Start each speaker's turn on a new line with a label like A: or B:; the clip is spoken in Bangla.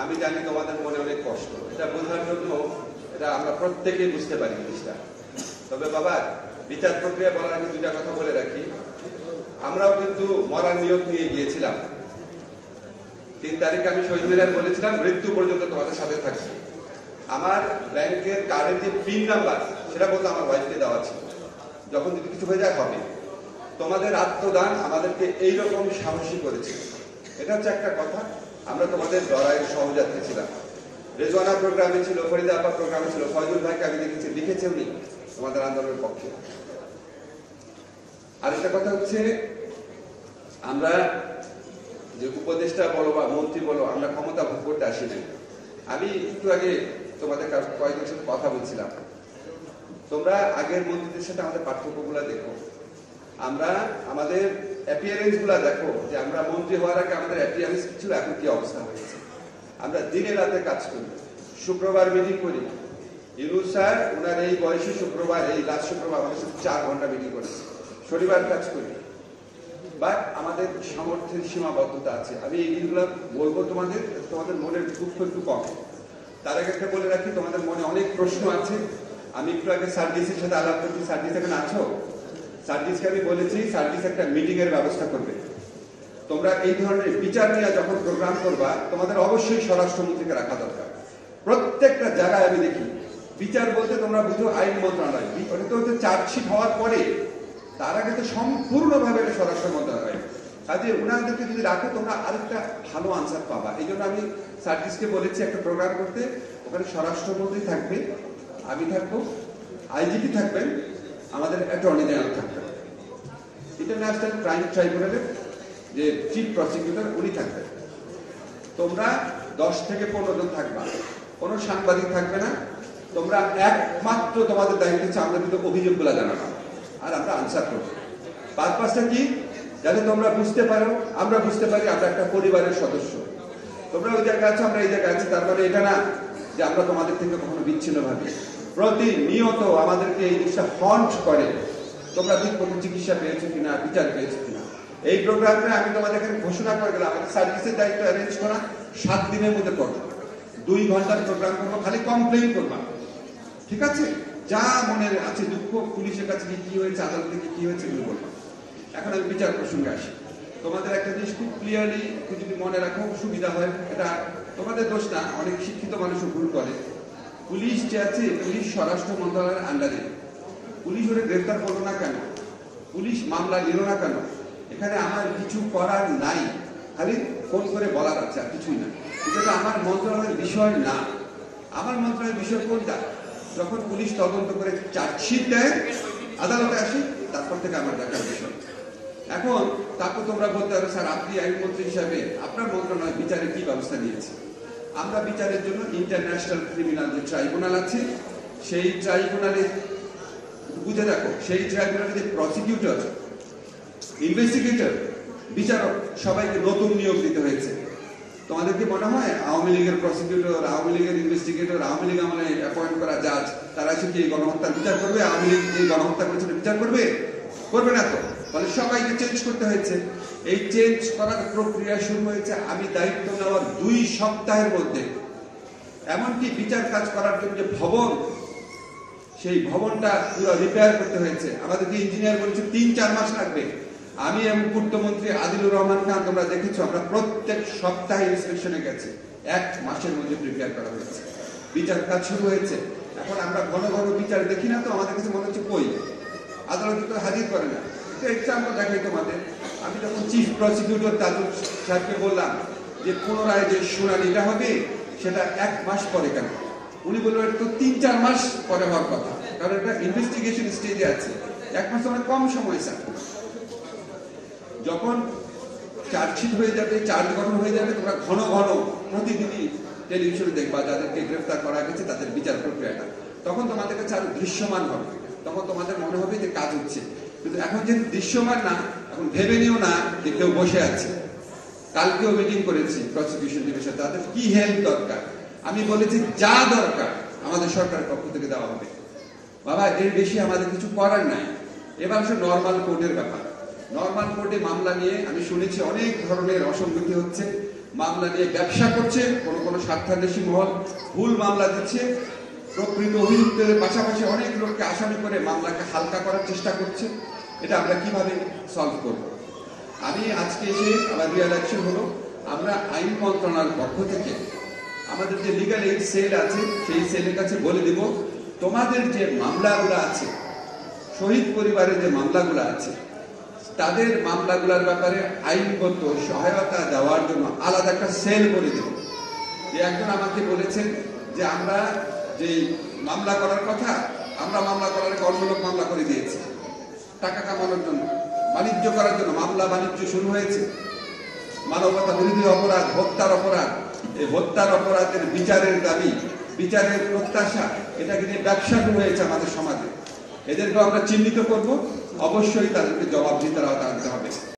A: আমি জানি তোমাদের মনে অনেক কষ্ট, এটা বোঝার জন্য এটা আমরা প্রত্যেকেই বুঝতে পারি জিনিসটা। তবে বাবা, বিচার প্রক্রিয়া বলার আগে দুটা কথা বলে রাখি। আমরাও কিন্তু মরার নিয়োগ নিয়ে গিয়েছিলাম। 3 তারিখে আমি শহীদ মিনার বলেছিলাম মৃত্যু পর্যন্ত তোমাদের সাথে থাকছি। আমার ব্যাংকের কার্ডের যে পিন নাম্বার সেটা বলতে আমার ওয়াইফকে দেওয়া ছিল, যখন যদি কিছু হয়ে যায় হবে। তোমাদের আত্মদান আমাদেরকে এইরকম সাহসী করেছে, এটা হচ্ছে একটা কথা। আমরা তোমাদের লড়াইয়ের সহযাত্রী ছিলাম। রেজওয়ানা প্রোগ্রামে ছিল, ফরিদা আপা প্রোগ্রামে ছিল, ফয়জুল ভাইকে আমি দেখেছি, লিখেছে উনি তোমাদের আন্দোলনের পক্ষে। আর একটা কথা হচ্ছে, আমরা যে উপদেষ্টা বলো বা মন্ত্রী বলো, আমরা ক্ষমতা ভোগ করতে আসি না। আমি একটু আগে তোমাদের কয়েকজনের সাথে কথা বলছিলাম, তোমরা আগের মন্ত্রীদের সাথে আমাদের পার্থক্যগুলো দেখো, আমরা আমাদের অ্যাপিয়ারেন্স গুলা দেখো, যে আমরা মন্ত্রী হওয়ার আগে আমাদের অ্যাপিয়ারেন্স ছিল, এখন কি অবস্থা হয়েছে। আমরা দিনে রাতে কাজ করি, শুক্রবার মিটিং করি। ইউনূস স্যার ওনার এই বয়সে শুক্রবার, এই লাস্ট শুক্রবার আমাদের সাথে 4 ঘন্টা মিটিং করেছে। শনিবার কাজ করি, বাট আমাদের সামর্থ্যের সীমাবদ্ধতা আছে। আমি এই দিনগুলো বলবো তোমাদের, তোমাদের মনের দুঃখ একটু কম। তার আগে একটা বলে রাখি, তোমাদের মনে অনেক প্রশ্ন আছে। আমি একটু আগে সার্ভিসের সাথে আলাপ করছি, সার্ভিস এখানে আছো। সার্ভিসকে আমি বলেছি সার্ভিস একটা মিটিং এর ব্যবস্থা করবে। তোমরা এই ধরনের বিচার নিয়ে যখন প্রোগ্রাম করবা, তোমাদের অবশ্যই স্বরাষ্ট্রমন্ত্রীকে রাখা দরকার। প্রত্যেকটা জায়গায় আমি দেখি বিচার বলতে তোমরা বুঝো আইন মন্ত্রণালয়, ওটা তো হচ্ছে চার্জশিট হওয়ার পরে, তার আগে তো সম্পূর্ণভাবে এটা স্বরাষ্ট্র মন্ত্রণালয়। কাজে ওনাদেরকে যদি রাখো, তোমরা আরেকটা ভালো আনসার পাবা। এই জন্য আমি সার্ভিসকে বলেছি একটা প্রোগ্রাম করতে, ওখানে স্বরাষ্ট্রমন্ত্রী থাকবে, আমি থাকবো, আইজিপি থাকবেন, আমাদের অ্যাটর্নি জেনারেল থাকবেন, ইন্টারন্যাশনাল ক্রাইম ট্রাইব্যুনালের যে চিফ প্রসিকিউটর উনি থাকবেন। তোমরা 10 থেকে 15 জন থাকবা, কোনো সাংবাদিক থাকবে না। তোমরা একমাত্র তোমাদের দায়িত্ব হচ্ছে আমরা কিন্তু অভিযোগগুলো জানাবো আর আমরা আনসার করবো। পারপাসটা কি? যাতে তোমরা বুঝতে পারো, আমরা বুঝতে পারি আমরা একটা পরিবারের সদস্য। তোমরা ওই জায়গায় আছো, আমরা এই জায়গায় আছি, তার মানে এটা না যে আমরা তোমাদের থেকে কখনো বিচ্ছিন্ন ভাবি। প্রতিনিয়ত আমাদেরকে এই জিনিসটা হন্ট করে, তোমরা ঠিক মতো চিকিৎসা পেয়েছো কিনা, বিচার পেয়েছো কিনা। এই প্রোগ্রামে আমি তোমাদের এখানে ঘোষণা করে গেলাম, আমাদের সার্ভিসের দায়িত্ব অ্যারেঞ্জ করা 7 দিনের মধ্যে করবো। 2 ঘন্টার প্রোগ্রাম করবো, খালি কমপ্লেইন করবা, ঠিক আছে? যা মনে আছে দুঃখ, পুলিশের কাছে কি হয়েছে, আদালত থেকে কি হয়েছে এগুলো বলবো। এখন আমি বিচার প্রসঙ্গে আসি। তোমাদের একটা জিনিস খুব ক্লিয়ারলি যদি মনে রাখো সুবিধা হয়, এটা তোমাদের দোষ না, অনেক শিক্ষিত মানুষও ভুল করে। পুলিশ যে আছে, পুলিশ স্বরাষ্ট্র মন্ত্রণালয়ের আন্ডারে। পুলিশ ওরে গ্রেফতার করলো না কেন, পুলিশ মামলা নিল না কেন, এখানে আমার কিছু করার নাই, খালি ফোন করে বলার আছে, আর কিছুই না। এটা আমার মন্ত্রণালয়ের বিষয় না। আমার মন্ত্রণালয়ের বিষয় কোনটা? যখন পুলিশ তদন্ত করে চার্জশিট দেয়, আদালতে আসি, তারপর থেকে আমার দেখার বিষয়। এখন তারপর তোমরা বলতে পারো, স্যার আপনি আইনমন্ত্রী হিসাবে আপনার মন্ত্রণালয় বিচারে কি ব্যবস্থা নিয়েছে? আমরা বিচারের জন্য ইন্টারন্যাশনাল ক্রিমিনাল যে ট্রাইব্যুনাল আছে, সেই ট্রাইব্যুনালে বুঝে দেখো, সেই ট্রাইব্যুনালে যে প্রসিকিউটর, ইনভেস্টিগেটর, বিচারক, সবাইকে নতুন নিয়োগ দিতে হয়েছে। তোমাদের কি মনে হয় আওয়ামী লীগের প্রসিকিউটর, আওয়ামী লীগের ইনভেস্টিগেটর, আওয়ামী লীগ আমলে অ্যাপয়েন্ট করা জাজ, তারা এসে কি গণহত্যার বিচার করবে? আওয়ামী লীগ এই গণহত্যা করেছিল বিচার করবে? করবে না তো। ফলে সবাইকে চেঞ্জ করতে হয়েছে। এই চেঞ্জ করার প্রক্রিয়া শুরু হয়েছে আমি দায়িত্ব নেওয়ার 2 সপ্তাহের মধ্যে। এমনকি বিচার কাজ করার জন্য যে ভবন, সেই ভবনটা পুরো রিপেয়ার করতে হয়েছে। আমাদেরকে ইঞ্জিনিয়ার বলেছে 3-4 মাস লাগবে। আমি এবং পূর্তমন্ত্রী আদিলুর রহমান খান, তোমরা দেখেছো, আমরা প্রত্যেক সপ্তাহে ইন্সপেকশনে গেছি। 1 মাসের মধ্যে প্রিপেয়ার করা হয়েছে, বিচার কাজ শুরু হয়েছে। এখন আমরা ঘন ঘন বিচার দেখি না তো, আমাদের কাছে মনে হচ্ছে কই, আদালতে তো হাজির করে না। এক্সাম্পল দেখাই তোমাদের। আমি যখন চিফ প্রসিকিউটর তাজুল সাহেবকে বললাম যে পুনরায় যে শুনানিটা হবে সেটা 1 মাস পরে কেন, উনি বললেন এটা তো 3-4 মাস পরে হওয়ার কথা, কারণ এটা ইনভেস্টিগেশন স্টেজে আছে। 1 মাস অনেক কম সময় স্যার। যখন চার্জশিট হয়ে যাবে, চার্জ গঠন হয়ে যাবে, তোমরা ঘন ঘন প্রতিদিনই টেলিভিশনে দেখবা যাদেরকে গ্রেফতার করা গেছে তাদের বিচার প্রক্রিয়াটা। তখন তোমাদের কাছে আরো দৃশ্যমান হবে, তখন তোমাদের মনে হবে যে কাজ হচ্ছে। কিন্তু এখন যে দৃশ্যমান না, এখন ভেবে নিও না যে কেউ বসে আছে। কালকেও মিটিং করেছি প্রসিকিউশন টিমের সাথে, তাদের কি হেল্প দরকার আমি বলেছি, যা দরকার আমাদের সরকারের পক্ষ থেকে দেওয়া হবে। বাবা, এর বেশি আমাদের কিছু করার নাই। এবার আসলে নর্মাল কোর্টের ব্যাপার। নর্মাল কোর্টে মামলা নিয়ে আমি শুনেছি অনেক ধরনের অসঙ্গতি হচ্ছে। মামলা নিয়ে ব্যবসা করছে, কোনো স্বার্থান্বেষী মহল ভুল মামলা দিচ্ছে, প্রকৃত অভিযুক্তদের পাশাপাশি অনেক লোককে আসামি করে মামলাকে হালকা করার চেষ্টা করছে। এটা আমরা কিভাবে সলভ করব? আমি আজকে এসে আমার রিয়ালাইজেশন হলো, আমরা আইন মন্ত্রণালয়ের পক্ষ থেকে আমাদের যে লিগ্যাল এইড সেল আছে সেই সেলের কাছে বলে দিব, তোমাদের যে মামলাগুলো আছে, শহীদ পরিবারের যে মামলাগুলো আছে, তাদের মামলাগুলোর ব্যাপারে আইনগত সহায়তা দেওয়ার জন্য আলাদা একটা সেল করে দেব। যে একজন আমাকে বলেছেন যে আমরা যে মামলা করার কথা, আমরা মামলা করার অন্য লোক মামলা করে দিয়েছি টাকা কামানোর জন্য, বাণিজ্য করার জন্য। মামলা বাণিজ্য শুরু হয়েছে, মানবতা বিরোধী অপরাধ, হত্যার অপরাধ। এই হত্যার অপরাধের বিচারের দাবি, বিচারের প্রত্যাশা, এটাকে নিয়ে ব্যবসা শুরু হয়েছে আমাদের সমাজে। এদেরকে আমরা চিহ্নিত করব, অবশ্যই তাদেরকে জবাবদিহিতার আওতায় আনতে হবে।